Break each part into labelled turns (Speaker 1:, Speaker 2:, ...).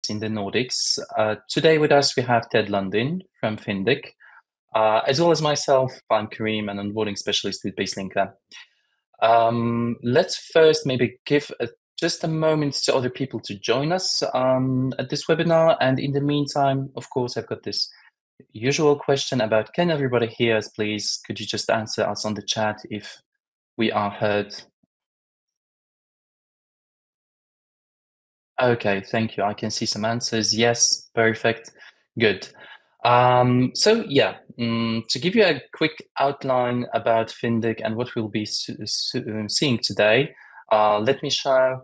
Speaker 1: in the Nordics. Today with us, we have Ted Lundin from Fyndiq, as well as myself. I'm Kareem, an onboarding specialist with BaseLinker. Let's first maybe give just a moment to other people to join us at this webinar. And in the meantime, of course, I've got this usual question about, can everybody hear us, please? Could you just answer us on the chat if we are heard? Okay, thank you. I can see some answers. Yes, perfect. Good. So yeah, to give you a quick outline about Fyndiq and what we'll be seeing today, let me share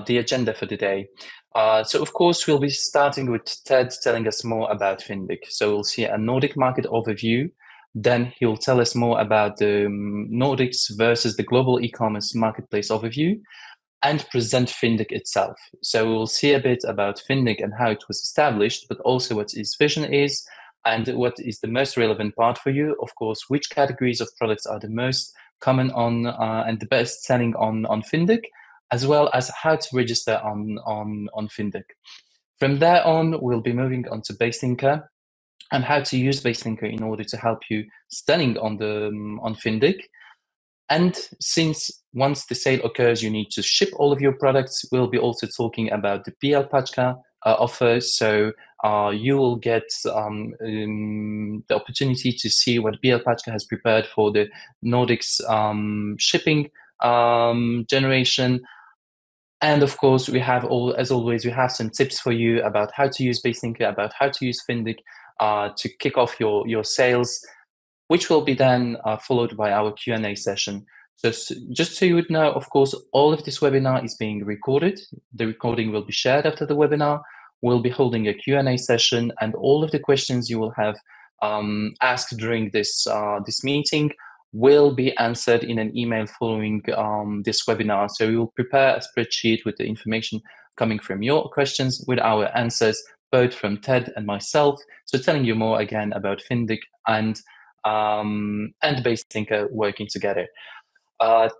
Speaker 1: the agenda for today. So of course, we'll be starting with Ted telling us more about Fyndiq. So we'll see a Nordic market overview. Then he'll tell us more about the Nordics versus the global e-commerce marketplace overview, and present Fyndiq itself. So we'll see a bit about Fyndiq and how it was established, but also what its vision is and what is the most relevant part for you. Of course, which categories of products are the most common on and the best selling on Fyndiq, as well as how to register on Fyndiq. From there on, we'll be moving on to BaseLinker and how to use BaseLinker in order to help you selling on Fyndiq. And since once the sale occurs, you need to ship all of your products, we'll be also talking about the BLPaczka offer. So you will get the opportunity to see what BLPaczka has prepared for the Nordics shipping generation. And of course, we have as always, we have some tips for you about how to use BaseLinker, about how to use Fyndiq to kick off your sales, which will be then followed by our Q&A session. So just so you would know, of course, all of this webinar is being recorded. The recording will be shared after the webinar. We'll be holding a Q&A session, and all of the questions you will have asked during this meeting will be answered in an email following this webinar. So we will prepare a spreadsheet with the information coming from your questions with our answers, both from Ted and myself. So telling you more again about Fyndiq and BaseLinker working together.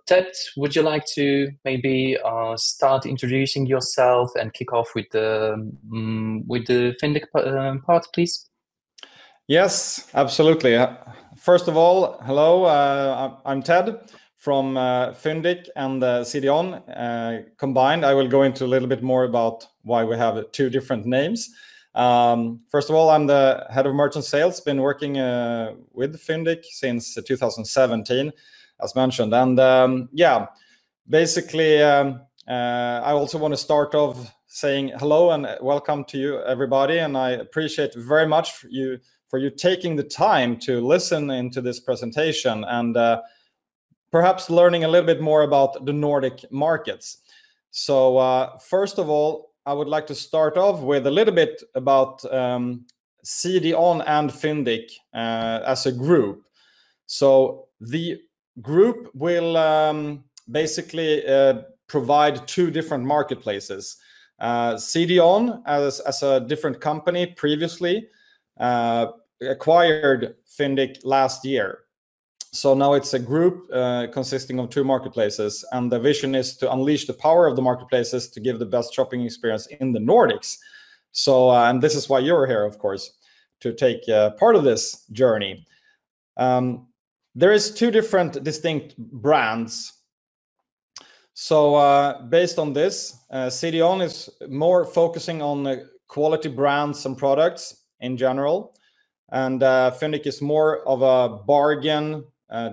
Speaker 1: Ted, would you like to maybe start introducing yourself and kick off with the Fyndiq part, please?
Speaker 2: Yes, absolutely. First of all, hello, I'm Ted from Fyndiq and CDON combined. I will go into a little bit more about why we have two different names. First of all, I'm the head of merchant sales, been working with Fyndiq since 2017, as mentioned. And yeah, basically, I also want to start off saying hello and welcome to you, everybody. And I appreciate very much for you taking the time to listen into this presentation and perhaps learning a little bit more about the Nordic markets. So first of all, I would like to start off with a little bit about CDON and Fyndiq as a group. So the group will basically provide two different marketplaces. CDON, as a different company previously, acquired Fyndiq last year. So now it's a group consisting of two marketplaces, and the vision is to unleash the power of the marketplaces to give the best shopping experience in the Nordics. So, and this is why you're here, of course, to take part of this journey. There is two different distinct brands. So based on this, CDON is more focusing on quality brands and products in general, and Fyndiq is more of a bargain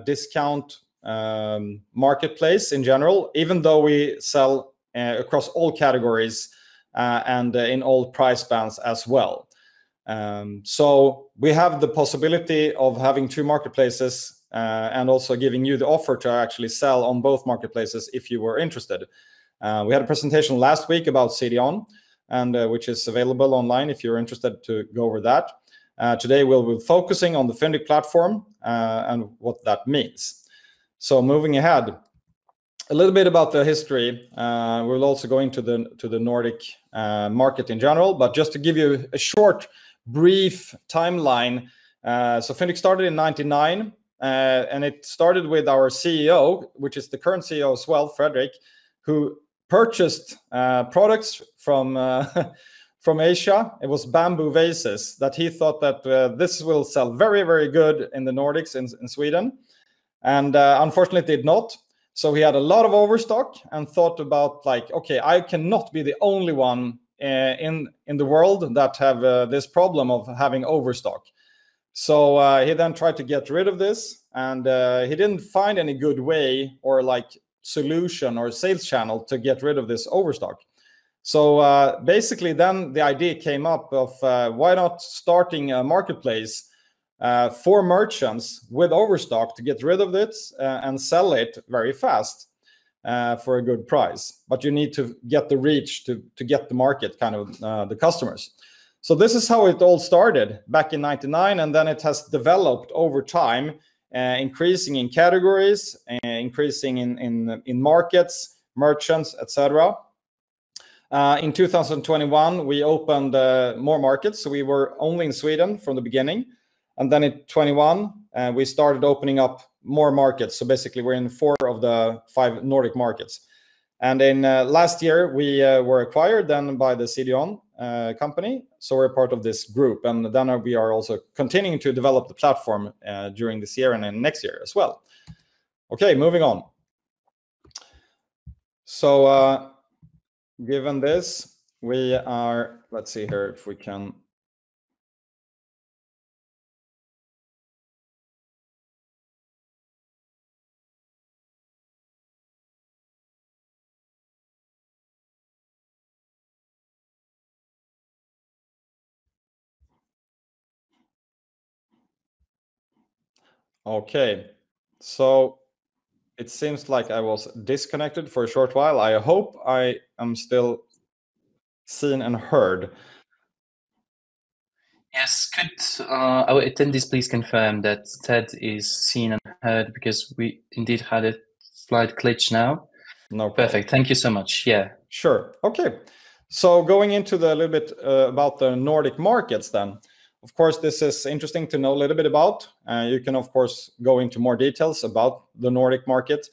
Speaker 2: discount marketplace in general, even though we sell across all categories and in all price bands as well. So we have the possibility of having two marketplaces and also giving you the offer to actually sell on both marketplaces if you were interested. We had a presentation last week about CDON, and which is available online if you're interested to go over that. Today we'll be focusing on the Fyndiq platform and what that means. So moving ahead, a little bit about the history. We'll also go into the Nordic market in general, but just to give you a short, brief timeline. So Fyndiq started in '99, and it started with our CEO, which is the current CEO as well, Fredrik, who purchased products from from Asia. It was bamboo vases that he thought that this will sell very, very good in the Nordics in Sweden. And unfortunately, it did not. So he had a lot of overstock and thought about like, okay, I cannot be the only one in the world that have this problem of having overstock. So he then tried to get rid of this, and he didn't find any good way or like solution or sales channel to get rid of this overstock. So basically then the idea came up of why not starting a marketplace for merchants with overstock to get rid of it and sell it very fast for a good price. But you need to get the reach to get the market, kind of the customers. So this is how it all started back in '99, and then it has developed over time, increasing in categories, increasing in markets, merchants, etc. In 2021, we opened more markets. So we were only in Sweden from the beginning. And then in 21, we started opening up more markets. So basically, we're in 4 of the 5 Nordic markets. And in last year, we were acquired then by the CDON company. So we're part of this group. And then we are also continuing to develop the platform during this year and then next year as well. Okay, moving on. So given this, we are, let's see here if we can. Okay, so it seems like I was disconnected for a short while. I hope I am still seen and heard.
Speaker 1: Yes, could our attendees please confirm that Ted is seen and heard, because we indeed had a slight glitch now.
Speaker 2: No problem.
Speaker 1: Perfect. Thank you so much. Yeah.
Speaker 2: Sure. Okay. So going into the little bit about the Nordic markets then. Of course, this is interesting to know a little bit about. You can, of course, go into more details about the Nordic market.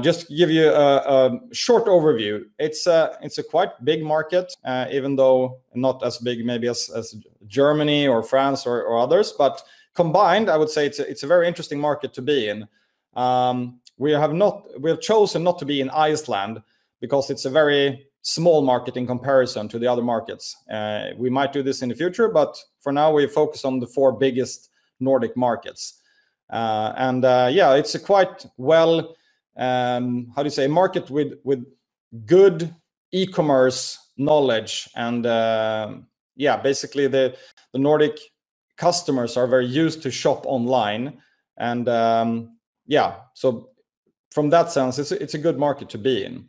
Speaker 2: Just to give you a short overview, it's a quite big market, even though not as big maybe as Germany or France or others. But combined, I would say it's a very interesting market to be in. We have chosen not to be in Iceland because it's a very small market in comparison to the other markets. We might do this in the future, but for now we focus on the 4 biggest Nordic markets. Yeah, it's a quite well, how do you say, market with good e-commerce knowledge. And yeah, basically the Nordic customers are very used to shop online. And yeah, so from that sense, it's a good market to be in.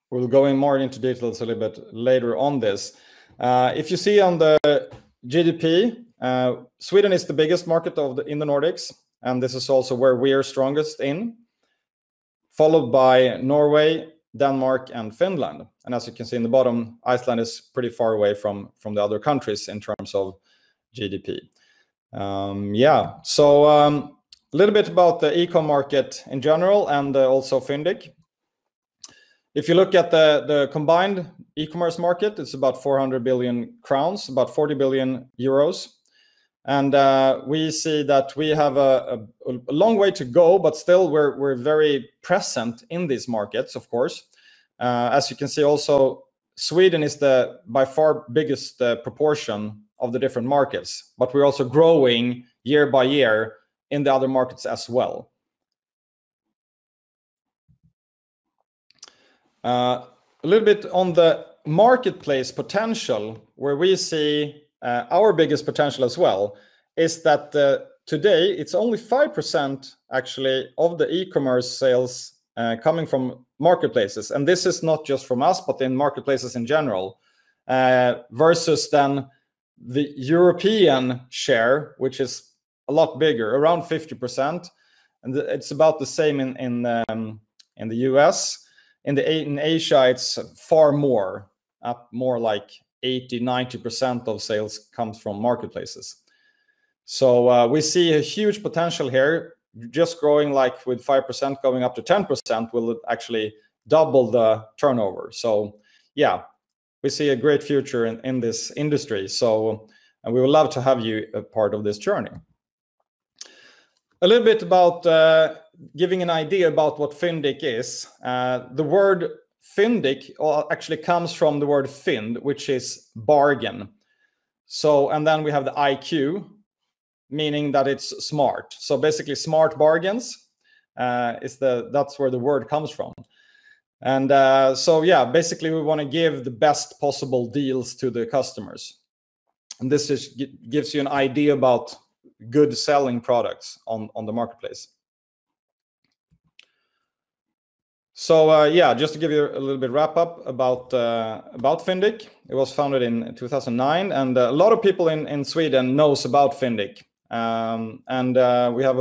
Speaker 2: We'll go in more into details a little bit later on this. If you see on the GDP, Sweden is the biggest market in the Nordics, and this is also where we are strongest in, followed by Norway, Denmark, and Finland. And as you can see in the bottom, Iceland is pretty far away from the other countries in terms of GDP. Yeah, so a little bit about the e-com market in general and also Fyndiq. If you look at the combined e-commerce market, it's about 400 billion crowns, about 40 billion euros. And we see that we have a long way to go, but still we're very present in these markets, of course. As you can see also, Sweden is the by far biggest proportion of the different markets, but we're also growing year by year in the other markets as well. A little bit on the marketplace potential, where we see our biggest potential as well, is that today it's only 5% actually of the e-commerce sales coming from marketplaces. And this is not just from us, but in marketplaces in general, versus then the European share, which is a lot bigger, around 50%. And it's about the same in the US. In Asia, it's far more, up more like 80–90% of sales comes from marketplaces. So we see a huge potential here. Just growing like with 5% going up to 10% will actually double the turnover. So yeah, we see a great future in this industry. So, and we would love to have you a part of this journey. A little bit about giving an idea about what Fyndiq is. The word Fyndiq actually comes from the word Fynd, which is bargain. So, and then we have the IQ, meaning that it's smart. So basically smart bargains that's where the word comes from. And so yeah, basically we want to give the best possible deals to the customers. And this just gives you an idea about good selling products on the marketplace. So yeah, just to give you a little bit wrap up about Fyndiq. It was founded in 2009, and a lot of people in Sweden knows about Fyndiq. We have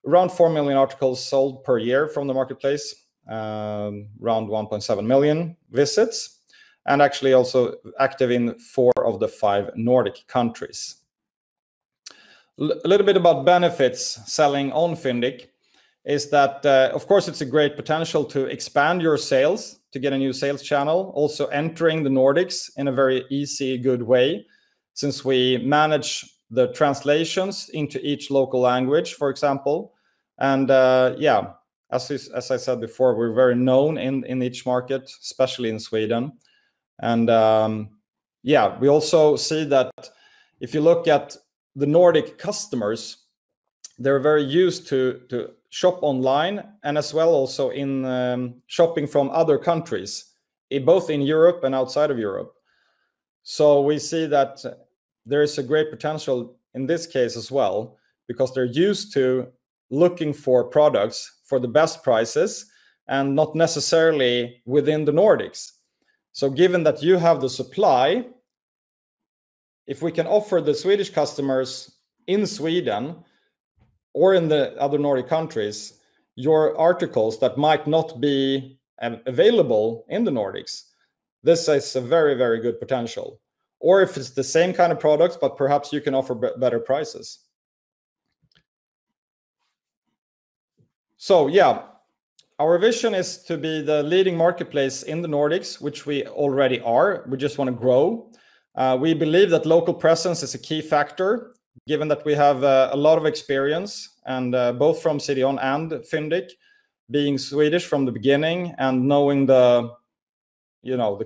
Speaker 2: around 4 million articles sold per year from the marketplace, around 1.7 million visits, and actually also active in 4 of the 5 Nordic countries. A little bit about benefits selling on Fyndiq is that, of course, it's a great potential to expand your sales, to get a new sales channel, also entering the Nordics in a very easy, good way, since we manage the translations into each local language, for example. And yeah, as I said before, we're very known in each market, especially in Sweden. And yeah, we also see that if you look at the Nordic customers, they're very used to shop online, and as well also in shopping from other countries, both in Europe and outside of Europe. So we see that there is a great potential in this case as well, because they're used to looking for products for the best prices and not necessarily within the Nordics. So given that you have the supply, if we can offer the Swedish customers in Sweden or in the other Nordic countries your articles that might not be available in the Nordics, this is a very, very good potential. Or if it's the same kind of products, but perhaps you can offer better prices. So yeah, our vision is to be the leading marketplace in the Nordics, which we already are. We just want to grow. We believe that local presence is a key factor, given that we have a lot of experience, and both from CDON and Fyndiq, being Swedish from the beginning and knowing the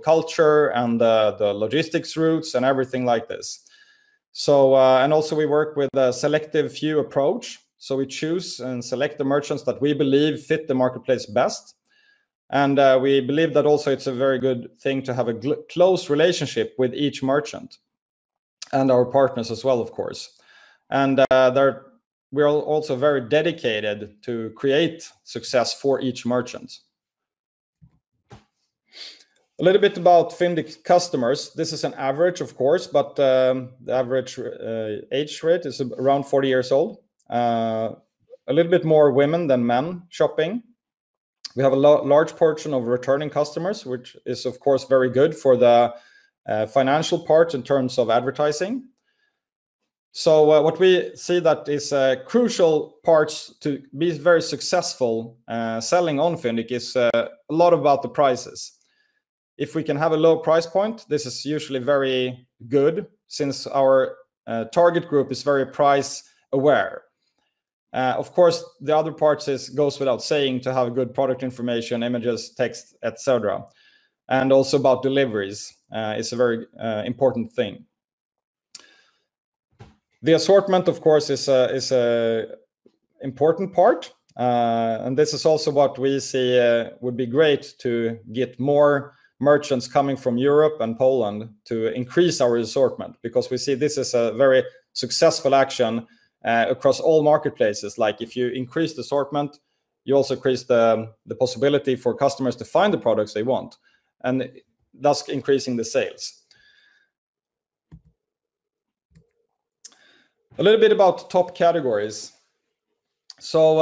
Speaker 2: culture and the logistics routes and everything like this. So and also we work with a selective few approach. So we choose and select the merchants that we believe fit the marketplace best. And we believe that also it's a very good thing to have a close relationship with each merchant and our partners as well, of course. And we're also very dedicated to create success for each merchant. A little bit about Fyndiq customers. This is an average, of course, but the average age rate is around 40 years old. A little bit more women than men shopping. We have a large portion of returning customers, which is, of course, very good for the financial part in terms of advertising. So what we see that is crucial parts to be very successful selling on Fyndiq is a lot about the prices. If we can have a low price point, this is usually very good, since our target group is very price aware. Of course, the other parts goes without saying, to have good product information, images, text, etc. And also about deliveries is a very important thing. The assortment, of course, is a important part. And this is also what we see would be great to get more merchants coming from Europe and Poland to increase our assortment, because we see this is a very successful action across all marketplaces. Like if you increase the assortment, you also increase the possibility for customers to find the products they want, and thus increasing the sales. A little bit about top categories. So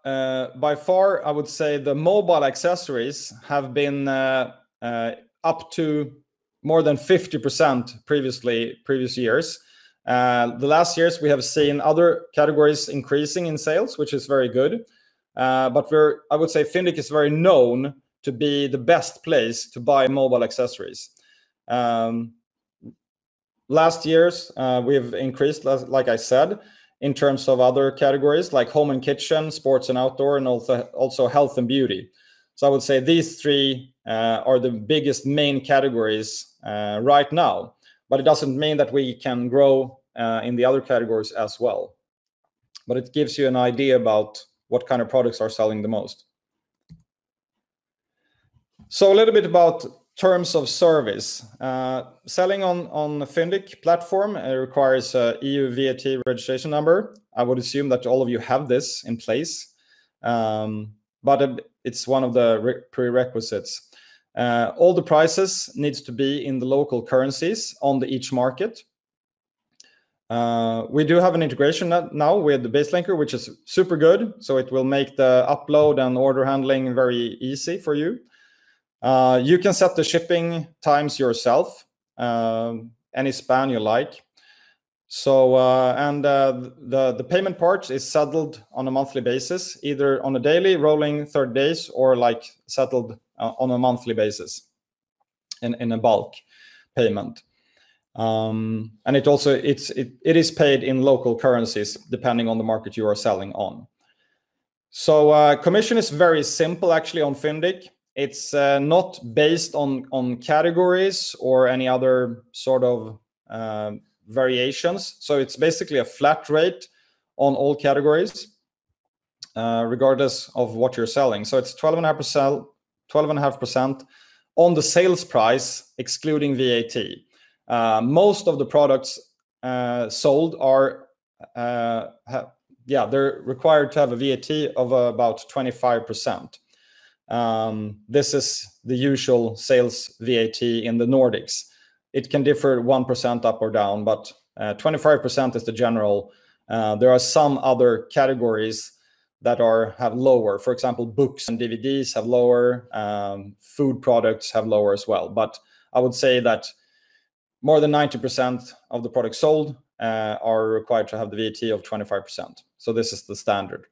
Speaker 2: by far, I would say the mobile accessories have been up to more than 50% previous years. The last years we have seen other categories increasing in sales, which is very good. But I would say Fyndiq is very known to be the best place to buy mobile accessories. Last years, we've increased, like I said, in terms of other categories like home and kitchen, sports and outdoor, and also health and beauty. So I would say these three are the biggest main categories right now, but it doesn't mean that we can grow in the other categories as well. But it gives you an idea about what kind of products are selling the most. So a little bit about terms of service. Selling on the Fyndiq platform requires a EU VAT registration number. I would assume that all of you have this in place, but it's one of the prerequisites. All the prices needs to be in the local currencies on each market. We do have an integration now with the BaseLinker, which is super good. So it will make the upload and order handling very easy for you. You can set the shipping times yourself, any span you like. So the payment part is settled on a monthly basis, either on a daily, rolling 30 days, or like settled on a monthly basis in a bulk payment. And it is paid in local currencies depending on the market you are selling on. So commission is very simple actually on Fyndiq. It's not based on categories or any other sort of variations. So it's basically a flat rate on all categories, regardless of what you're selling. So it's 12.5% on the sales price, excluding VAT. Most of the products sold are, they're required to have a VAT of about 25%. This is the usual sales VAT in the Nordics. It can differ 1% up or down, but 25% is the general. There are some other categories that have lower. For example, books and DVDs have lower. Food products have lower as well. But I would say that more than 90% of the products sold are required to have the VAT of 25%. So this is the standard.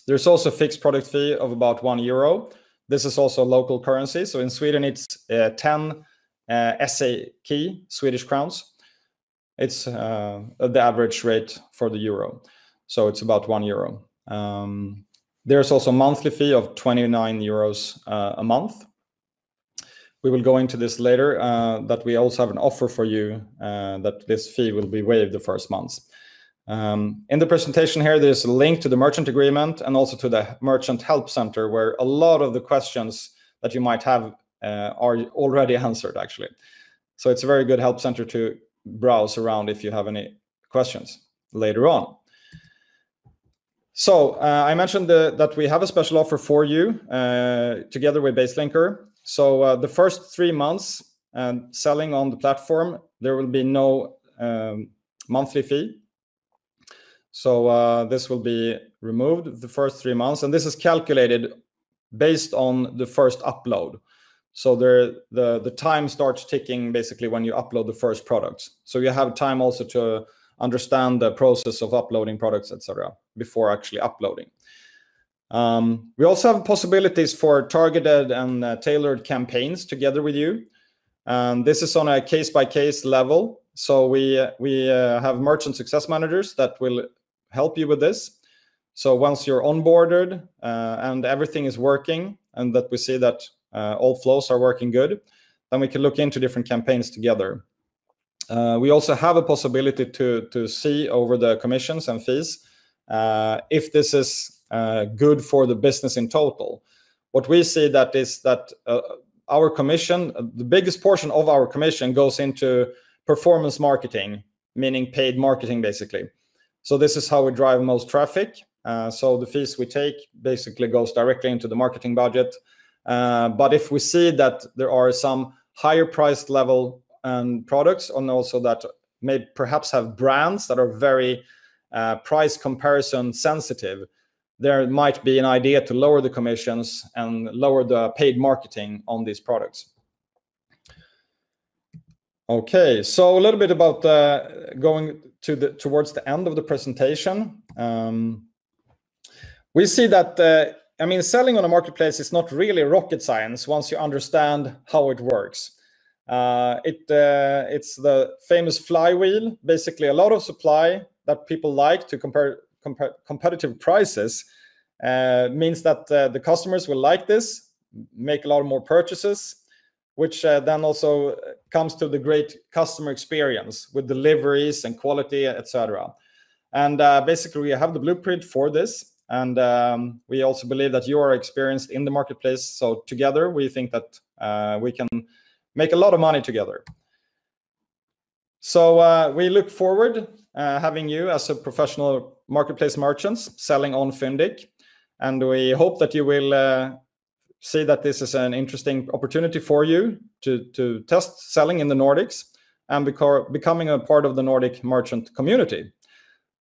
Speaker 2: There's also a fixed product fee of about €1. This is also local currency. So in Sweden, it's 10 SEK, Swedish crowns. It's the average rate for the euro. So it's about €1. There's also a monthly fee of €29 a month. We will go into this later, that we also have an offer for you that this fee will be waived the first months. In the presentation here, there's a link to the merchant agreement and also to the merchant help center, where a lot of the questions that you might have are already answered, actually. So it's a very good help center to browse around if you have any questions later on. So I mentioned that we have a special offer for you together with BaseLinker. So the first 3 months selling on the platform, there will be no monthly fee. So this will be removed the first 3 months, and this is calculated based on the first upload. So the time starts ticking basically when you upload the first products. So you have time also to understand the process of uploading products, etc., before actually uploading. We also have possibilities for targeted and tailored campaigns together with you. This is on a case-by-case level. So we have merchant success managers that will help you with this. So once you're onboarded and everything is working, and that we see that all flows are working good, then we can look into different campaigns together. We also have a possibility to see over the commissions and fees if this is good for the business in total. What we see that is that our commission, the biggest portion of our commission goes into performance marketing, meaning paid marketing, basically. So this is how we drive most traffic. So the fees we take basically goes directly into the marketing budget. But if we see that there are some higher price level products, and also that may perhaps have brands that are very price comparison sensitive, there might be an idea to lower the commissions and lower the paid marketing on these products. Okay, so a little bit about going towards the end of the presentation. We see that I mean, selling on a marketplace is not really rocket science once you understand how it works. It's the famous flywheel. Basically, a lot of supply that people like to compare competitive prices means that the customers will like this, make a lot more purchases, which then also comes to the great customer experience with deliveries and quality, etc. And basically, we have the blueprint for this. And we also believe that you are experienced in the marketplace. So together, we think that we can make a lot of money together. So we look forward having you as a professional marketplace merchants selling on Fyndiq. And we hope that you will see that this is an interesting opportunity for you to test selling in the Nordics and becoming a part of the Nordic merchant community.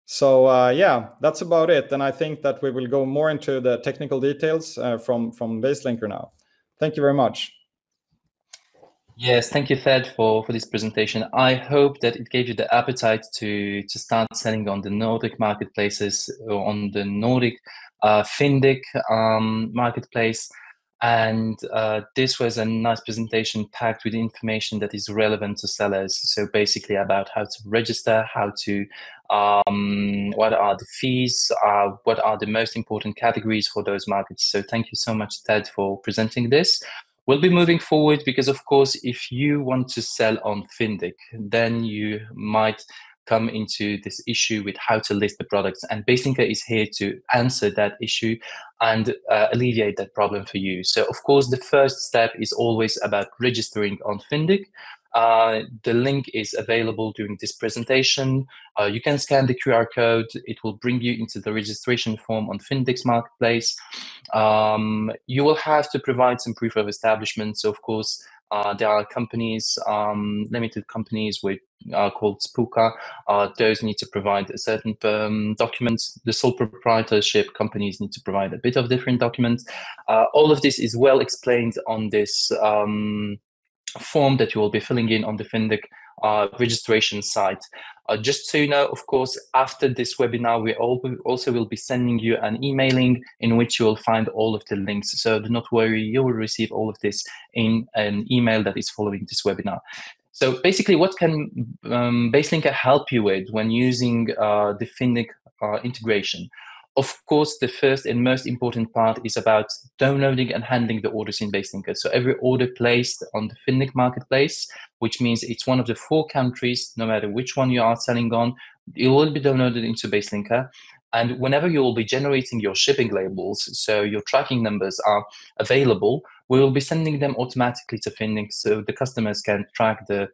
Speaker 2: So yeah, that's about it. And I think that we will go more into the technical details from BaseLinker now. Thank you very much.
Speaker 1: Yes, thank you, Ted, for this presentation. I hope that it gave you the appetite to start selling on the Nordic marketplaces, or on the Nordic Fyndiq marketplace. And this was a nice presentation packed with information that is relevant to sellers. So basically about how to register, how to, what are the fees, what are the most important categories for those markets. So thank you so much, Ted, for presenting this. We'll be moving forward because, of course, if you want to sell on Fyndiq, then you might come into this issue with how to list the products. And BaseLinker is here to answer that issue and alleviate that problem for you. So, of course, the first step is always about registering on Fyndiq. The link is available during this presentation. You can scan the QR code. It will bring you into the registration form on Fyndiq's marketplace. You will have to provide some proof of establishment. So, of course, there are companies, limited companies with called Spooka. Those need to provide a certain documents. The sole proprietorship companies need to provide a bit of different documents. All of this is well explained on this form that you will be filling in on the Fyndiq registration site. Just so you know, of course, after this webinar, we also will be sending you an emailing in which you will find all of the links. So do not worry, you will receive all of this in an email that is following this webinar. So basically, what can BaseLinker help you with when using the Fyndiq integration? Of course, the first and most important part is about downloading and handling the orders in BaseLinker. So every order placed on the Fyndiq marketplace, which means it's one of the 4 countries, no matter which one you are selling on, it will be downloaded into BaseLinker. And whenever you will be generating your shipping labels, so your tracking numbers are available, we will be sending them automatically to Fyndiq so the customers can track the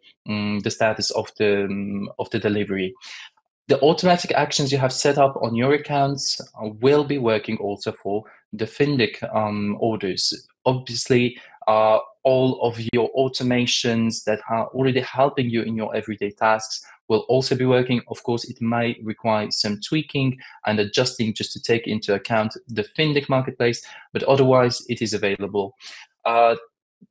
Speaker 1: status of the delivery. The automatic actions you have set up on your accounts will be working also for the Fyndiq orders. Obviously, all of your automations that are already helping you in your everyday tasks will also be working. Of course, it may require some tweaking and adjusting just to take into account the Fyndiq marketplace, but otherwise it is available.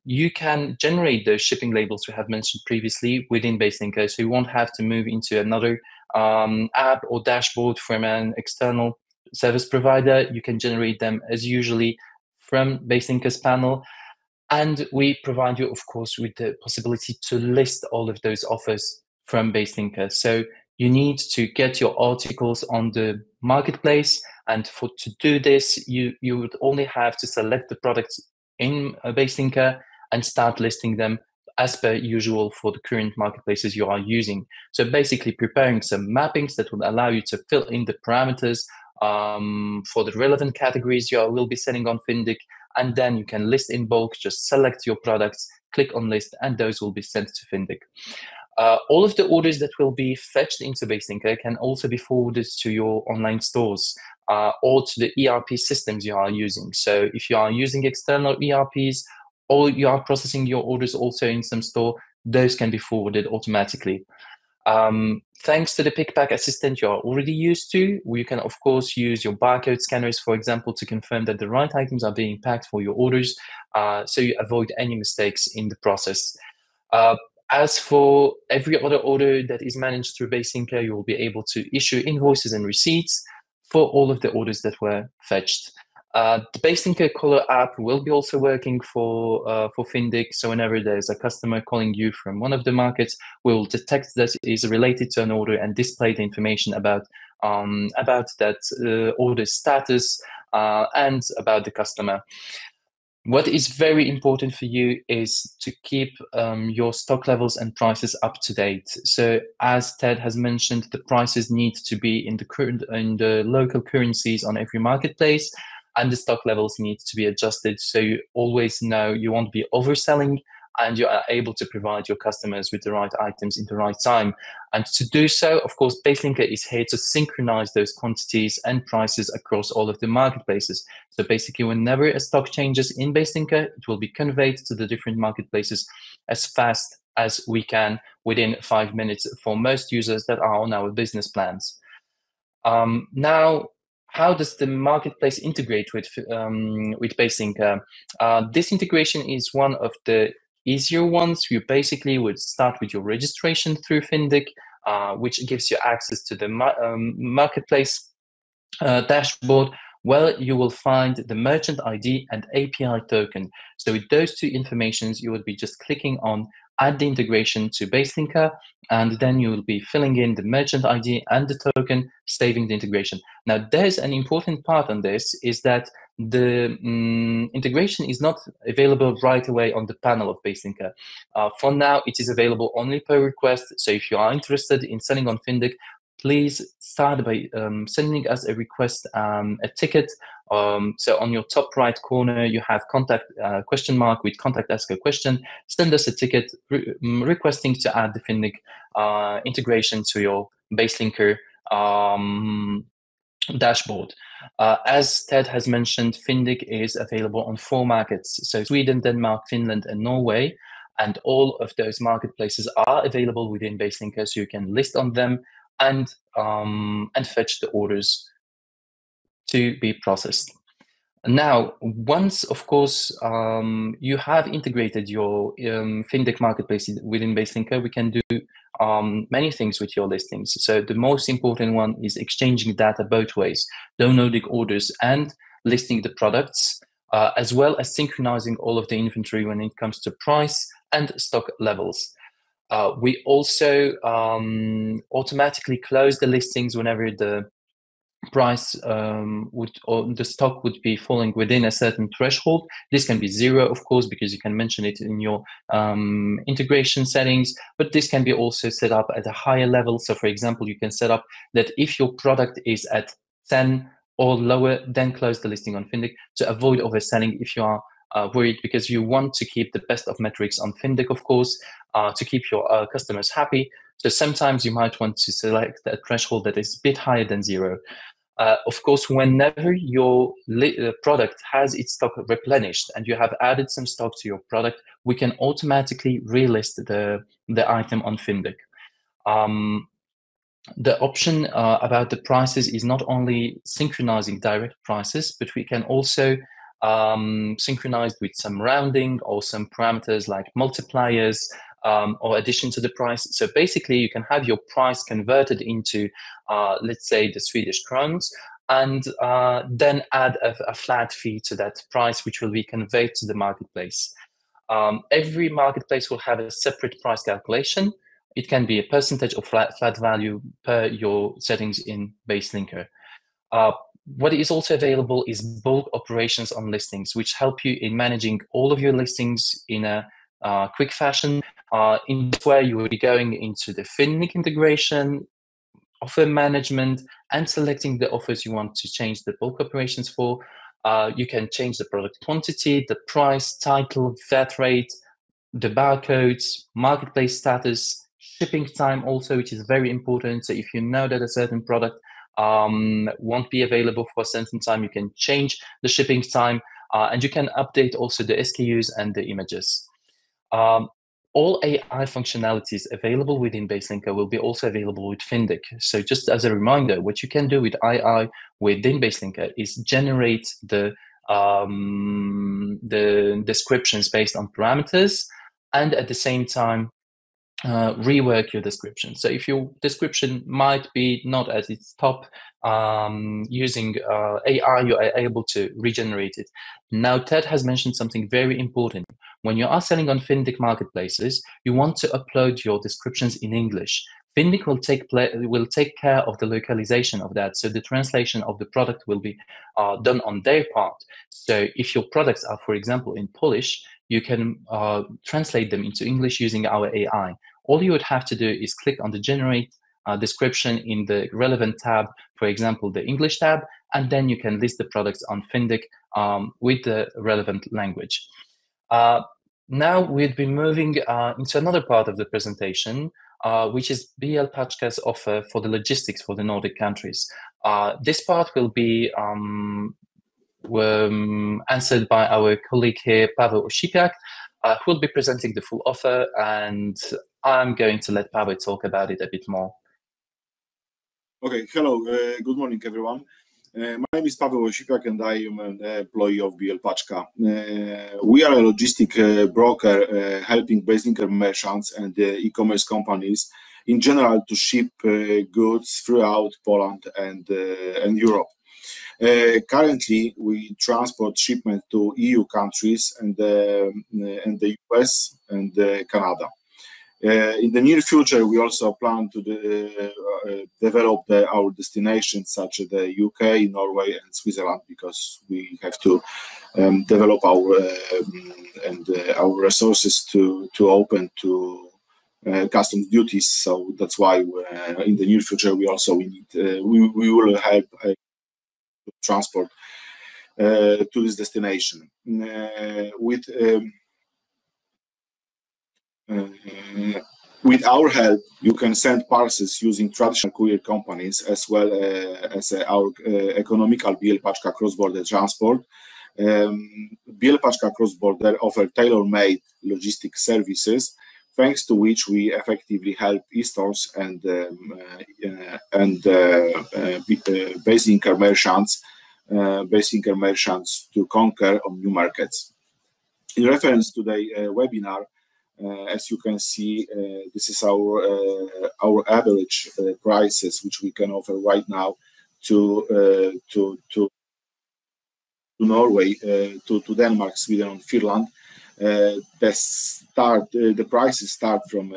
Speaker 1: You can generate those shipping labels we have mentioned previously within BaseLinker, so you won't have to move into another app or dashboard from an external service provider. You can generate them as usually from BaseLinker's panel. And we provide you, of course, with the possibility to list all of those offers from BaseLinker. So you need to get your articles on the marketplace. And to do this, you would only have to select the products in BaseLinker and start listing them as per usual for the current marketplaces you are using. So basically preparing some mappings that will allow you to fill in the parameters for the relevant categories you will be selling on Fyndiq, and then you can list in bulk, just select your products, click on list, and those will be sent to Fyndiq. All of the orders that will be fetched into BaseLinker can also be forwarded to your online stores or to the ERP systems you are using. So if you are using external ERPs or you are processing your orders also in some store, those can be forwarded automatically. Thanks to the pick-pack assistant you are already used to, you can of course use your barcode scanners, for example, to confirm that the right items are being packed for your orders, so you avoid any mistakes in the process. As for every other order that is managed through BaseLinker, you will be able to issue invoices and receipts for all of the orders that were fetched. The BaseLinker caller app will be also working for Fyndiq. So whenever there's a customer calling you from one of the markets, we'll detect that it is related to an order and display the information about that order status and about the customer. What is very important for you is to keep your stock levels and prices up to date. So as Ted has mentioned, the prices need to be in the local currencies on every marketplace, and the stock levels need to be adjusted so you always know you won't be overselling and you are able to provide your customers with the right items in the right time. And to do so, of course, BaseLinker is here to synchronize those quantities and prices across all of the marketplaces. So basically, whenever a stock changes in BaseLinker, it will be conveyed to the different marketplaces as fast as we can within 5 minutes for most users that are on our business plans. Now, how does the marketplace integrate with BaseLinker? This integration is one of the easier ones. You basically would start with your registration through Fyndiq, which gives you access to the marketplace dashboard, where you will find the merchant ID and API token. So with those two informations, you would be just clicking on add the integration to BaseLinker, and then you will be filling in the merchant ID and the token, saving the integration. Now, there's an important part on this, is that the integration is not available right away on the panel of BaseLinker. For now, it is available only per request. So if you are interested in selling on Fyndiq, please start by sending us a request, a ticket. So on your top right corner, you have contact question mark with contact ask a question. Send us a ticket requesting to add the Fyndiq integration to your BaseLinker dashboard. As Ted has mentioned, Fyndiq is available on 4 markets. So Sweden, Denmark, Finland, and Norway. And all of those marketplaces are available within BaseLinker, so you can list on them and fetch the orders to be processed. Now, once, of course, you have integrated your Fyndiq marketplace within BaseLinker, we can do many things with your listings. So the most important one is exchanging data both ways, downloading orders and listing the products, as well as synchronizing all of the inventory when it comes to price and stock levels. We also automatically close the listings whenever the price or the stock would be falling within a certain threshold. This can be 0, of course, because you can mention it in your integration settings, but this can be also set up at a higher level. So for example, you can set up that if your product is at 10 or lower, then close the listing on Fyndiq to avoid overselling if you are worried, because you want to keep the best of metrics on Fyndiq, of course, to keep your customers happy. So sometimes you might want to select a threshold that is a bit higher than 0. Of course, whenever your product has its stock replenished and you have added some stock to your product, we can automatically relist the item on Fyndiq. The option about the prices is not only synchronizing direct prices, but we can also synchronize with some rounding or some parameters like multipliers or addition to the price. So basically, you can have your price converted into, let's say, the Swedish crowns, and then add a flat fee to that price, which will be conveyed to the marketplace. Every marketplace will have a separate price calculation. It can be a percentage of flat value per your settings in BaseLinker. What is also available is bulk operations on listings, which help you in managing all of your listings in a quick fashion. In where you will be going into the Fyndiq integration, offer management, and selecting the offers you want to change the bulk operations for. You can change the product quantity, the price, title, VAT rate, the barcodes, marketplace status, shipping time also, which is very important. So if you know that a certain product won't be available for a certain time, you can change the shipping time, and you can update also the SKUs and the images. All AI functionalities available within BaseLinker will be also available with Fyndiq. So just as a reminder, what you can do with AI within BaseLinker is generate the descriptions based on parameters, and at the same time rework your description. So if your description might be not at its top, using AI, you are able to regenerate it. Now, Ted has mentioned something very important. When you are selling on Fyndiq marketplaces, you want to upload your descriptions in English. Fyndiq will take care of the localization of that. So the translation of the product will be done on their part. So if your products are, for example, in Polish, you can translate them into English using our AI. All you would have to do is click on the generate description in the relevant tab, for example, the English tab, and then you can list the products on Fyndiq with the relevant language. Now we'll be moving into another part of the presentation, which is BLPaczka's offer for the logistics for the Nordic countries. This part will be answered by our colleague here, Paweł Osipiak, who will be presenting the full offer, and I'm going to let Paweł talk about it a bit more.
Speaker 3: Okay, hello, good morning, everyone. My name is Paweł Osipiak, and I am an employee of BLPaczka. We are a logistic broker helping BaseLinker merchants and e-commerce companies in general to ship goods throughout Poland and Europe. Currently, we transport shipment to EU countries and the US and Canada. In the near future, we also plan to develop our destinations such as the UK, Norway, and Switzerland, because we have to develop our resources to open to customs duties. So that's why in the near future we will help transport to this destination. With our help, you can send parcels using traditional courier companies as well as our economical BLPaczka cross-border transport. BLPaczka cross-border offer tailor-made logistic services, thanks to which we effectively help e-stores and BaseLinker merchants to conquer on new markets. In reference to the webinar, as you can see, this is our average prices which we can offer right now to Norway, to Denmark, Sweden, and Finland. The prices start from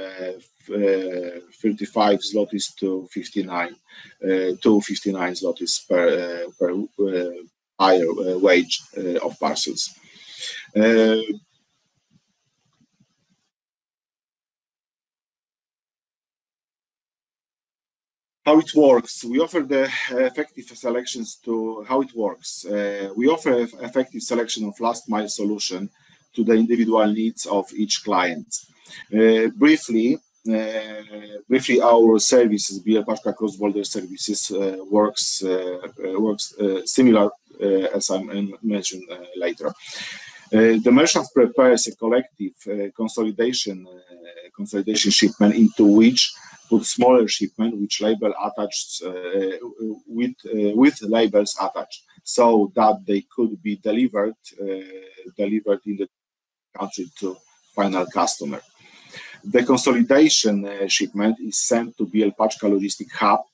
Speaker 3: 35 zlotys to 59 zlotys per higher wage of parcels. How it works? We offer the effective selections to how it works. We offer effective selection of last mile solution to the individual needs of each client. Briefly, our services, BLPaczka cross-border services, works similar as I mentioned later. The merchant prepares a collective consolidation shipment into which put smaller shipment which label attached with labels attached, so that they could be delivered in the country to final customer. The consolidation shipment is sent to BLPaczka logistic hub.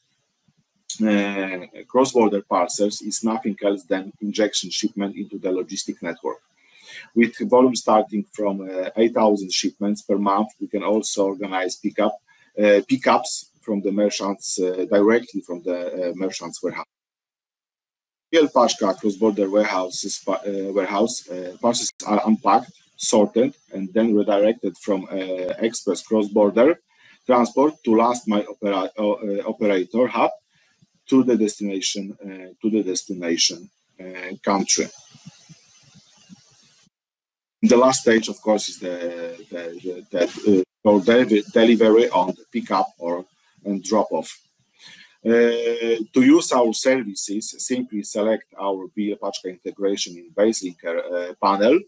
Speaker 3: Cross-border parcels is nothing else than injection shipment into the logistic network. With volume starting from 8,000 shipments per month, we can also organize pickups from the merchants directly from the merchants warehouse. BLPaczka cross-border warehouse parcels are unpacked, sorted, and then redirected from express cross-border transport to last mile operator hub to the destination country. The last stage, of course, is the delivery on the pickup and drop off. To use our services, simply select our BLPaczka integration in BaseLinker panel,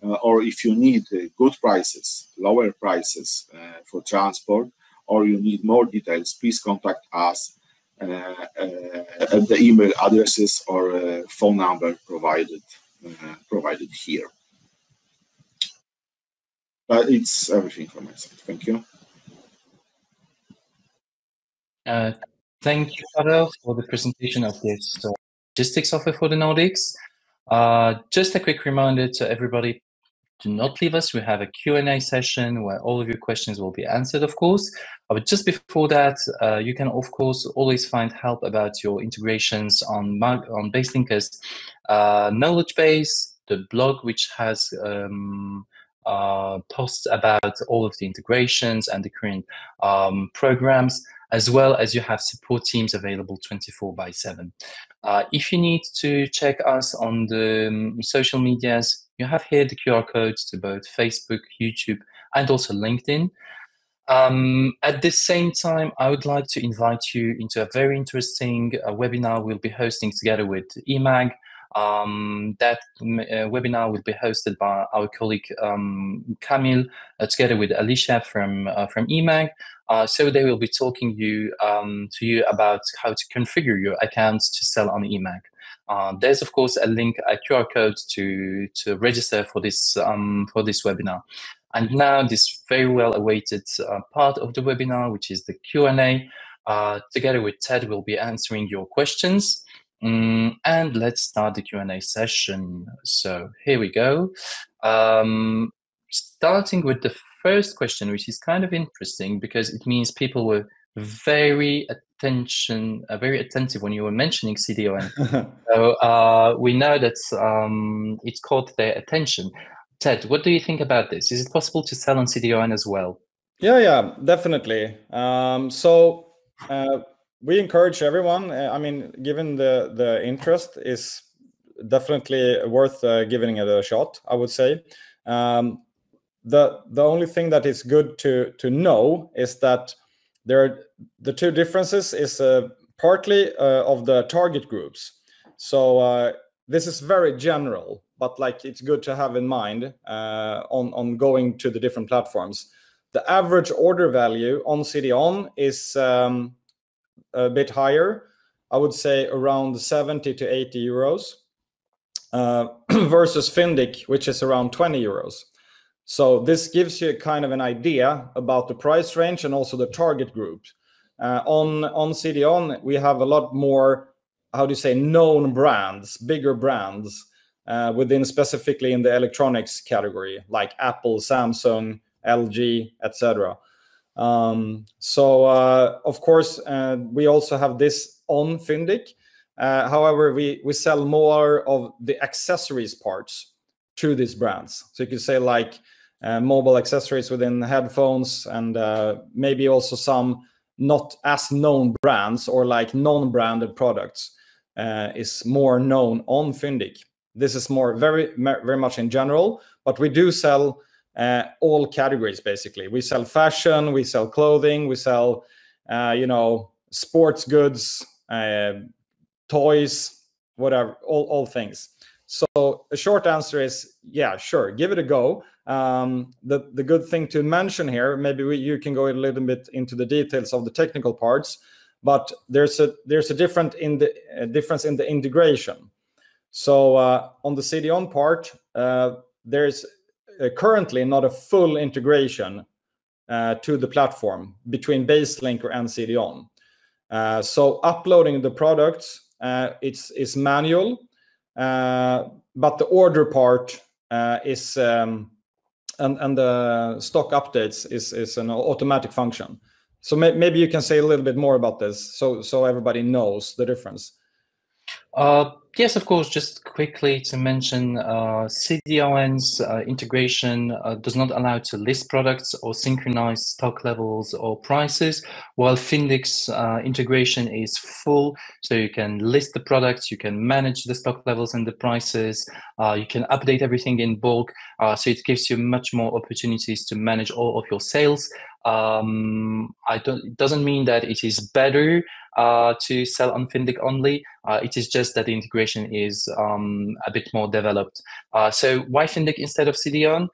Speaker 3: or if you need good prices, lower prices for transport, or you need more details, please contact us at the email addresses or phone number provided here. It's everything from my side. Thank you.
Speaker 1: Thank you, Pavel, for the presentation of this logistics offer for the Nordics. Just a quick reminder to everybody, do not leave us. We have a Q&A session where all of your questions will be answered, of course. But just before that, you can, of course, always find help about your integrations on BaseLinker's knowledge base, the blog, which has posts about all of the integrations and the current programs, as well as you have support teams available 24/7. If you need to check us on the social medias, you have here the QR codes to both Facebook, YouTube, and also LinkedIn. At the same time, I would like to invite you into a very interesting webinar we'll be hosting together with EMAG. That webinar will be hosted by our colleague Camille, together with Alicia from EMAG. So they will be talking to you about how to configure your accounts to sell on EMAG. There's of course a link, a QR code to register for this webinar. And now this very well awaited part of the webinar, which is the Q&A. Together with Ted, we'll be answering your questions. And let's start the Q&A session. So here we go. Starting with the first question, which is kind of interesting because it means people were very attentive when you were mentioning CDON. So we know that it's caught their attention. Ted, what do you think about this? Is it possible to sell on CDON as well?
Speaker 2: Yeah, definitely. We encourage everyone. I mean, given the interest, is definitely worth giving it a shot, I would say. The only thing that is good to know is that the two differences is partly of the target groups. So this is very general, but like it's good to have in mind on going to the different platforms. The average order value on CDON is a bit higher. I would say around 70 to 80 euros versus Fyndiq, which is around 20 euros. So this gives you kind of an idea about the price range and also the target group. On CDON, we have a lot more, how do you say, known brands, bigger brands within specifically in the electronics category, like Apple, Samsung, LG, etc. Of course, we also have this on Fyndiq. However, we sell more of the accessories parts to these brands. So you could say like mobile accessories within headphones and maybe also some not as known brands or like non-branded products is more known on Fyndiq. This is more very much in general, but we do sell all categories basically. We sell fashion, we sell clothing, we sell sports goods, toys, whatever, all things. So the short answer is, yeah, sure, give it a go. The good thing to mention here, maybe you can go a little bit into the details of the technical parts, but there's a difference in the integration. So on the CDON part, there's currently not a full integration to the platform between BaseLinker and CDON. So uploading the products, it's manual, but the order part is and the stock updates is an automatic function. So maybe you can say a little bit more about this, so everybody knows the difference.
Speaker 1: Yes, of course. Just quickly to mention, CDON's integration does not allow to list products or synchronize stock levels or prices, while Fyndiq's integration is full. So you can list the products, you can manage the stock levels and the prices, you can update everything in bulk. So it gives you much more opportunities to manage all of your sales. It doesn't mean that it is better to sell on Fyndiq only. It is just that the integration is a bit more developed. So why Fyndiq instead of CDON?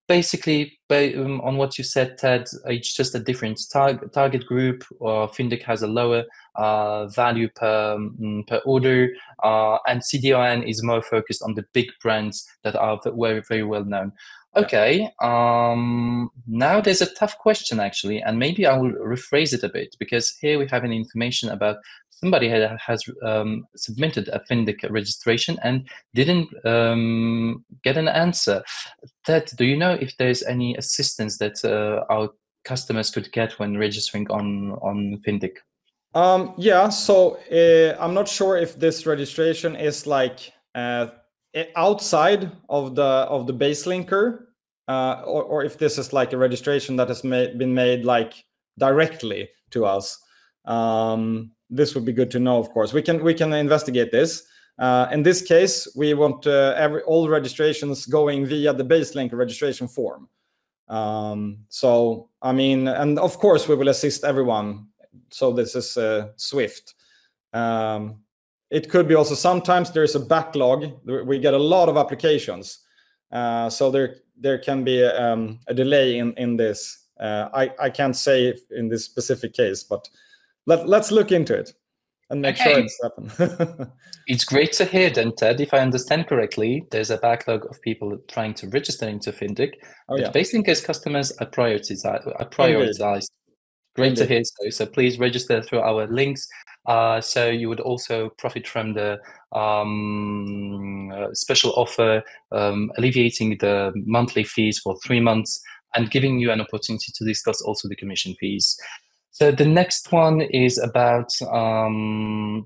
Speaker 1: Basically, on what you said, Ted, it's just a different target group. Fyndiq has a lower value per order, and CDON is more focused on the big brands that are very, very well known. Okay. Now there's a tough question actually, and maybe I will rephrase it a bit, because here we have an information about somebody has submitted a Fyndiq registration and didn't get an answer. Ted, do you know if there's any assistance that our customers could get when registering on Fyndiq?
Speaker 2: Yeah, so I'm not sure if this registration is like outside of the BaseLinker, or if this is like a registration that has been made like directly to us. This would be good to know, of course. We can investigate this. In this case, we want all registrations going via the BaseLinker registration form. So I mean, and of course we will assist everyone. So this is swift. It could be also sometimes there's a backlog. We get a lot of applications, so there can be a delay in this. I can't say in this specific case, but let's look into it and make sure it's happened.
Speaker 1: It's great to hear then, Ted. If I understand correctly, there's a backlog of people trying to register into Fyndiq.
Speaker 2: Oh, yeah.
Speaker 1: BaseLinker's customers are prioritized.
Speaker 2: Indeed.
Speaker 1: Great to hear so. So please register through our links. So you would also profit from the special offer, alleviating the monthly fees for 3 months and giving you an opportunity to discuss also the commission fees. So the next one is about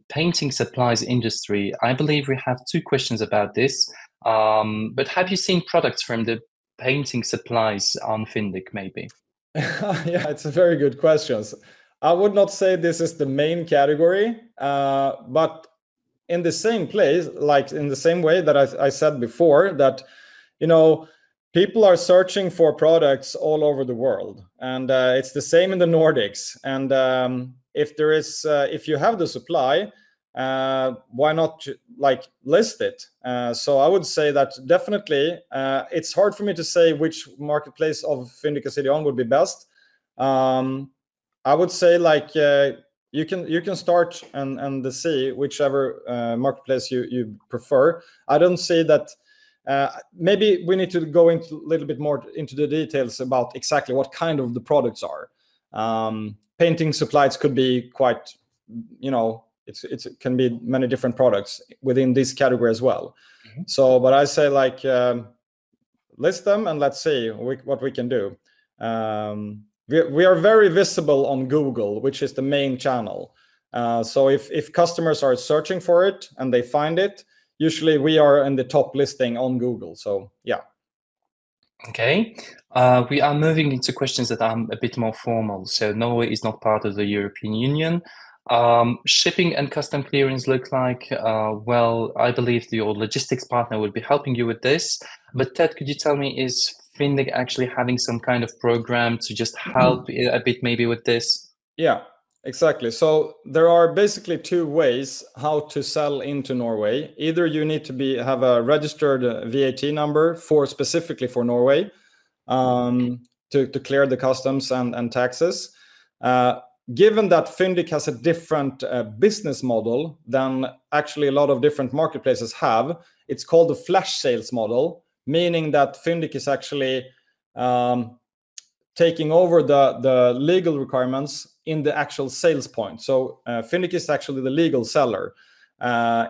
Speaker 1: painting supplies industry. I believe we have 2 questions about this. But have you seen products from the painting supplies on Fyndiq maybe?
Speaker 2: Yeah, it's a very good question. I would not say this is the main category, but in the same place, like in the same way that I said before, that, you know, people are searching for products all over the world, and it's the same in the Nordics. And if you have the supply, why not like list it? So I would say that definitely it's hard for me to say which marketplace of Fyndiq and CDON would be best. I would say like you can start and see whichever marketplace you prefer. I don't see that. Maybe we need to go into a little bit more into the details about exactly what kind of the products are. Painting supplies could be quite, you know, it can be many different products within this category as well. Mm-hmm. So, but I say like list them and let's see what we can do. We are very visible on Google, which is the main channel. So if customers are searching for it and they find it, usually we are in the top listing on Google. So yeah.
Speaker 1: Okay, we are moving into questions that are a bit more formal. So Norway is not part of the European Union. Shipping and custom clearance look like, well, I believe your logistics partner will be helping you with this. But Ted, could you tell me, is Fyndiq actually having some kind of program to just help a bit maybe with this?
Speaker 2: Yeah, exactly. So there are basically 2 ways how to sell into Norway. Either you need to have a registered VAT number specifically for Norway to clear the customs and taxes. Given that Fyndiq has a different business model than actually a lot of different marketplaces have, it's called the flash sales model, meaning that Fyndiq is actually taking over the legal requirements in the actual sales point. So Fyndiq is actually the legal seller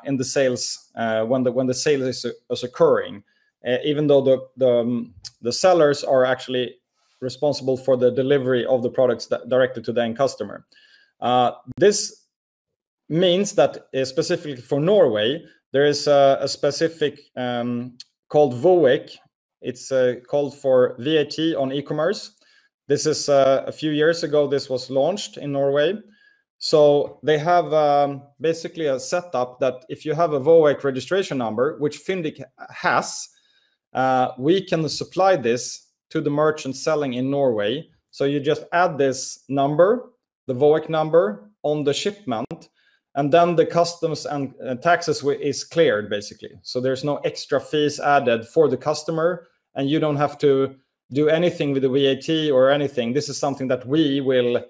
Speaker 2: in the sales when the sale is occurring, even though the sellers are actually responsible for the delivery of the products directly to the end customer. This means that specifically for Norway, there is a specific called VOEC. It's called for VAT on e-commerce. This is a few years ago, this was launched in Norway. So they have basically a setup that if you have a VOEC registration number, which Fyndiq has, we can supply this to the merchant selling in Norway. So you just add this number, the VOEC number, on the shipment, and then the customs and taxes is cleared basically. So there's no extra fees added for the customer, and you don't have to do anything with the VAT or anything. This is something that we will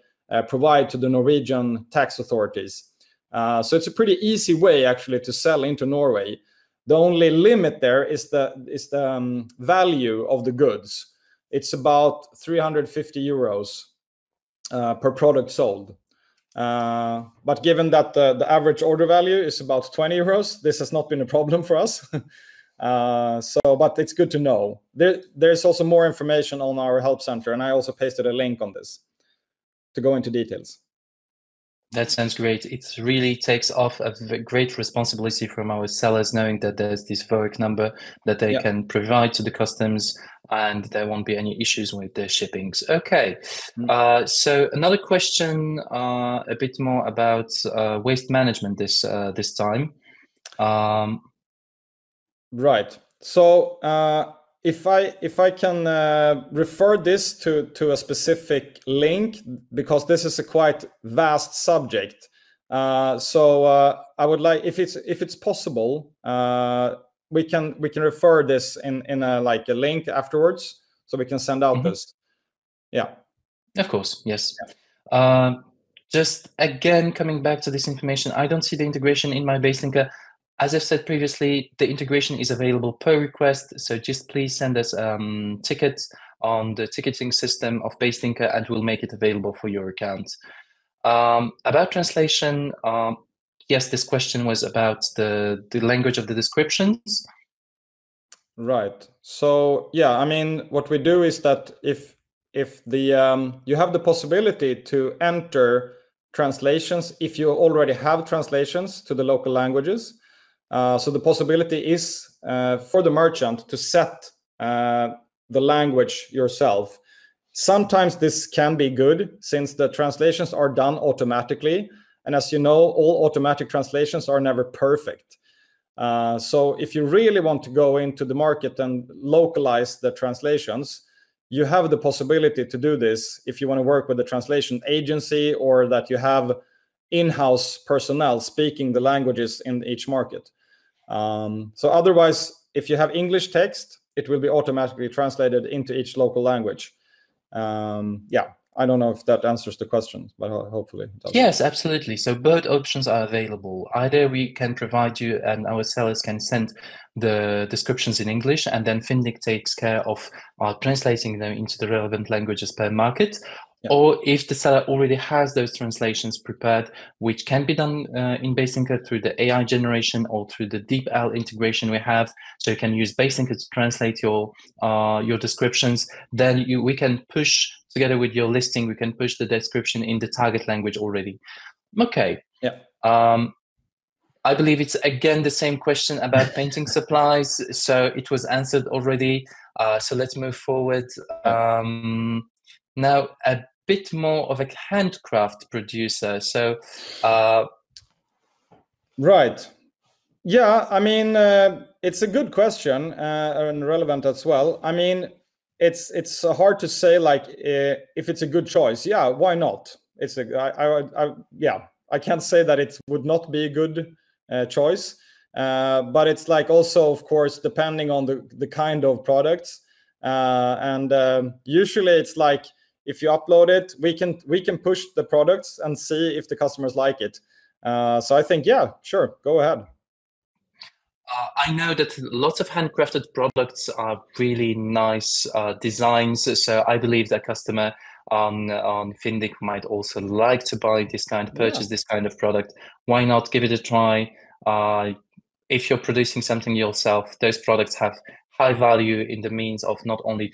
Speaker 2: provide to the Norwegian tax authorities. So it's a pretty easy way actually to sell into Norway. The only limit there is the value of the goods. It's about 350 euros per product sold. But given that the average order value is about 20 euros, this has not been a problem for us. But it's good to know. There's also more information on our help center, and I also pasted a link on this to go into details.
Speaker 1: That sounds great. It really takes off a great responsibility from our sellers, knowing that there's this VOIC number that they can provide to the customs, and there won't be any issues with the shippings. Okay. So another question, a bit more about waste management this time.
Speaker 2: Right. So if I can refer this to a specific link, because this is a quite vast subject. So I would like, if it's possible, we can refer this in a link afterwards, so we can send out this. Yeah.
Speaker 1: Of course. Yes. Just again, coming back to this information, I don't see the integration in my BaseLinker. As I've said previously, the integration is available per request. So just please send us tickets on the ticketing system of BaseLinker, and we'll make it available for your account. About translation, yes, this question was about the language of the descriptions.
Speaker 2: Right. So yeah, I mean, what we do is that if the you have the possibility to enter translations if you already have translations to the local languages. So the possibility is for the merchant to set the language yourself. Sometimes this can be good since the translations are done automatically. And as you know, all automatic translations are never perfect. So if you really want to go into the market and localize the translations, you have the possibility to do this if you want to work with a translation agency or that you have in-house personnel speaking the languages in each market. So otherwise, if you have English text, it will be automatically translated into each local language. Yeah, I don't know if that answers the question, but hopefully it does.
Speaker 1: Yes, absolutely. So both options are available. Either we can provide you and our sellers can send the descriptions in English, and then Fyndiq takes care of translating them into the relevant languages per market. Yeah. Or if the seller already has those translations prepared, which can be done in BaseLinker through the AI generation or through the DeepL integration we have, so you can use BaseLinker to translate your descriptions, then we can push, together with your listing, we can push the description in the target language already. Okay.
Speaker 2: Yeah.
Speaker 1: I believe it's again the same question about painting supplies, so it was answered already. So let's move forward. Now, a bit more of a handcraft producer. So,
Speaker 2: right. Yeah, I mean, it's a good question and relevant as well. I mean, it's hard to say like if it's a good choice. Yeah, why not? It's yeah, I can't say that it would not be a good choice, but it's like also, of course, depending on the kind of products, and usually it's like if you upload it, we can push the products and see if the customers like it. So I think, yeah, sure, go ahead.
Speaker 1: I know that lots of handcrafted products are really nice designs, so I believe that customer on Fyndiq might also like to buy this kind, purchase this kind of product. Why not give it a try? If you're producing something yourself, those products have high value in the means of not only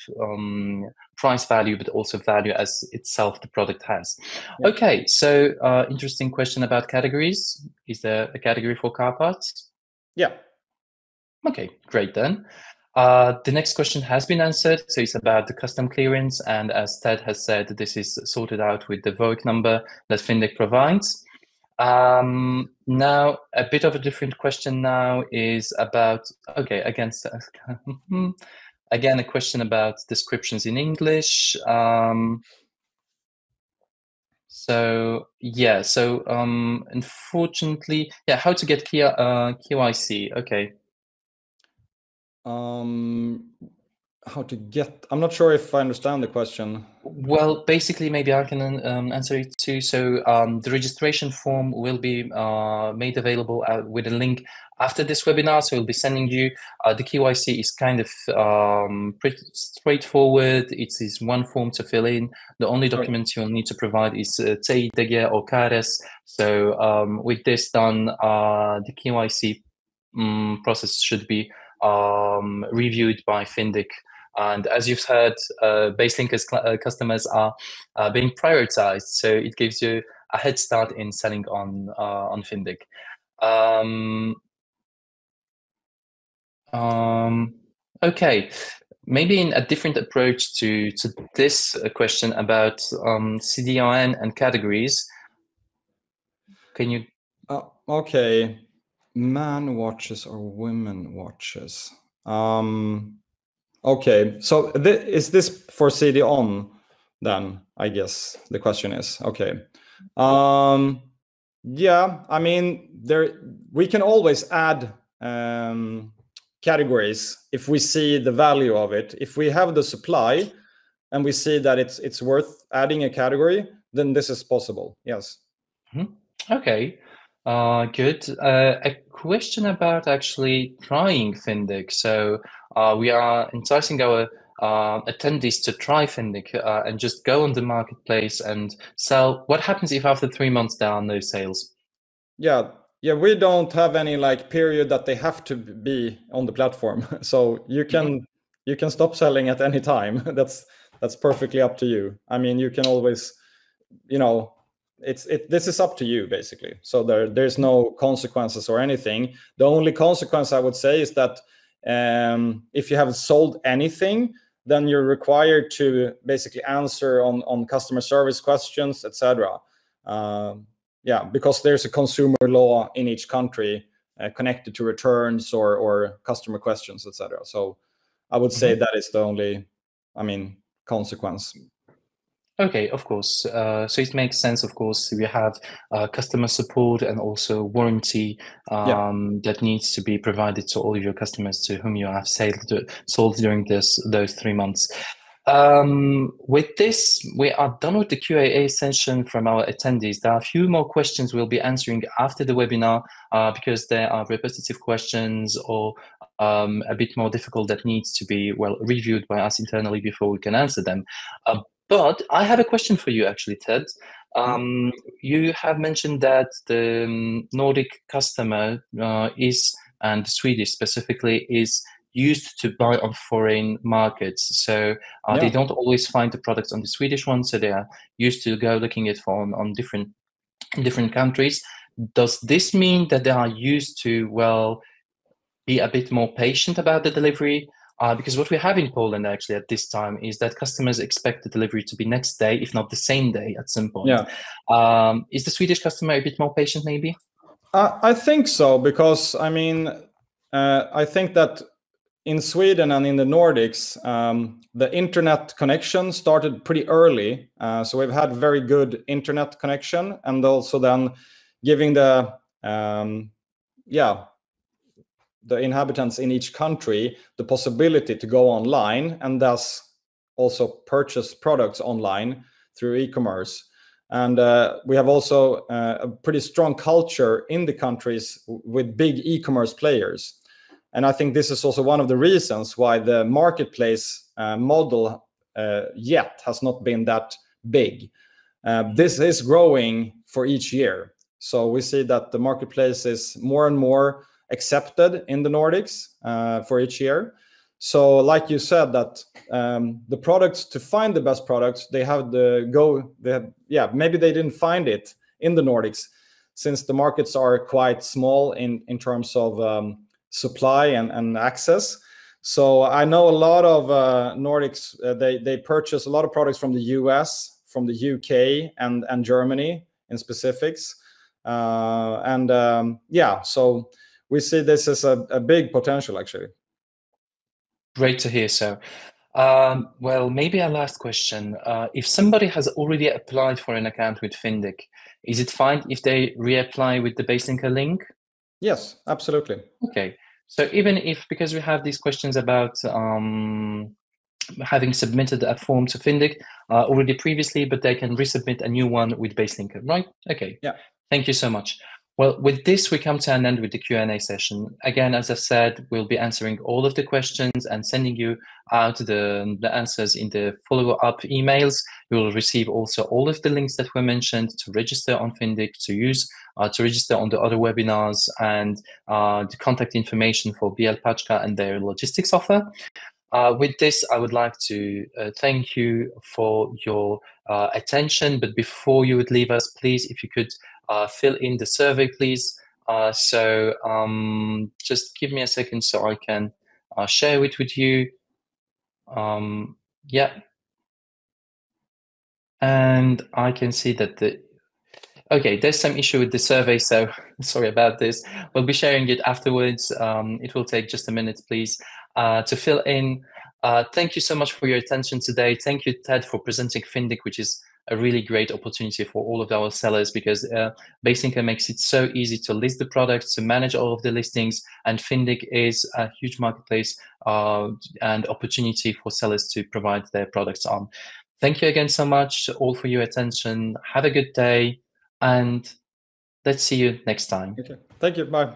Speaker 1: price value, but also value as itself the product has. Yeah. Okay, so interesting question about categories. Is there a category for car parts?
Speaker 2: Yeah.
Speaker 1: Okay, great then. The next question has been answered, so it's about the custom clearance, and as Ted has said, this is sorted out with the VOIC number that Fyndiq provides. Now, a bit of a different question now is about, okay, again, again, a question about descriptions in English. So yeah, so unfortunately, yeah, how to get QIC? Okay.
Speaker 2: how to get, I'm not sure if I understand the question.
Speaker 1: Well, basically, maybe I can answer it too. So the registration form will be made available with a link after this webinar. So we'll be sending you the KYC is kind of pretty straightforward. It is one form to fill in. The only documents you'll need to provide is TIDG or KRS. So with this done, the KYC process should be reviewed by Fyndiq. And as you've heard, BaseLinker's customers are being prioritized, so it gives you a head start in selling on Fyndiq. Okay, maybe in a different approach to this question about CDON and categories. Can you?
Speaker 2: Okay, man watches or women watches. Okay, so is this for CD-ON then? I guess the question is. Okay. Yeah, I mean, we can always add categories if we see the value of it. If we have the supply and we see that it's worth adding a category, then this is possible. Yes.
Speaker 1: Okay. Good. A question about actually trying Fyndiq. So we are enticing our attendees to try Fyndiq and just go on the marketplace and sell. What happens if after 3 months there are no sales?
Speaker 2: Yeah, we don't have any like period that they have to be on the platform. So you can stop selling at any time. That's perfectly up to you. I mean, you can always, this is up to you basically. So there's no consequences or anything. The only consequence I would say is that if you haven't sold anything, then you're required to basically answer on customer service questions, etc. Yeah, because there's a consumer law in each country connected to returns or customer questions, etc. So I would say that is the only, consequence.
Speaker 1: Okay, of course. So it makes sense, of course, we have customer support and also warranty that needs to be provided to all of your customers to whom you have sold during those 3 months. With this, we are done with the Q&A session from our attendees. There are a few more questions we'll be answering after the webinar because there are repetitive questions or a bit more difficult that needs to be reviewed by us internally before we can answer them. But I have a question for you, actually, Ted. You have mentioned that the Nordic customer and the Swedish specifically, is used to buy on foreign markets. So they don't always find the products on the Swedish one, so they are used to go looking at on different countries. Does this mean that they are used to, be a bit more patient about the delivery? Because what we have in Poland actually at this time is that customers expect the delivery to be next day, if not the same day at some point.
Speaker 2: Yeah.
Speaker 1: Is the Swedish customer a bit more patient maybe?
Speaker 2: I think so, because I think that in Sweden and in the Nordics, the internet connection started pretty early. So we've had very good internet connection, and also then giving the inhabitants in each country the possibility to go online and thus also purchase products online through e-commerce. And we have also a pretty strong culture in the countries with big e-commerce players. And I think this is also one of the reasons why the marketplace model yet has not been that big. This is growing for each year. So we see that the marketplace is more and more accepted in the Nordics for each year. So like you said, that the products, to find the best products, they have to go, maybe they didn't find it in the Nordics, since the markets are quite small in terms of supply and access. So I know a lot of Nordics, they purchase a lot of products from the US, from the UK and Germany in specifics. So we see this as a big potential, actually.
Speaker 1: Great to hear so. Maybe a last question. If somebody has already applied for an account with Fyndiq, is it fine if they reapply with the BaseLinker link?
Speaker 2: Yes, absolutely.
Speaker 1: Okay. So even if, because we have these questions about having submitted a form to Fyndiq already previously, but they can resubmit a new one with BaseLinker, right? Okay.
Speaker 2: Yeah.
Speaker 1: Thank you so much. Well, with this, we come to an end with the Q&A session. Again, as I said, we'll be answering all of the questions and sending you out the answers in the follow-up emails. You will receive also all of the links that were mentioned to register on Fyndiq, to register on the other webinars, and the contact information for BLPaczka and their logistics offer. With this, I would like to thank you for your attention. But before you would leave us, please, if you could fill in the survey, please. Just give me a second so I can share it with you. Yeah. And I can see that okay, there's some issue with the survey, so sorry about this. We'll be sharing it afterwards. It will take just a minute, please, to fill in. Thank you so much for your attention today. Thank you, Ted, for presenting Fyndiq, which is a really great opportunity for all of our sellers, because BaseLinker makes it so easy to list the products, to manage all of the listings, and Fyndiq is a huge marketplace and opportunity for sellers to provide their products on. Thank you again so much all for your attention. Have a good day, and let's see you next time.
Speaker 2: Okay. Thank you. Bye.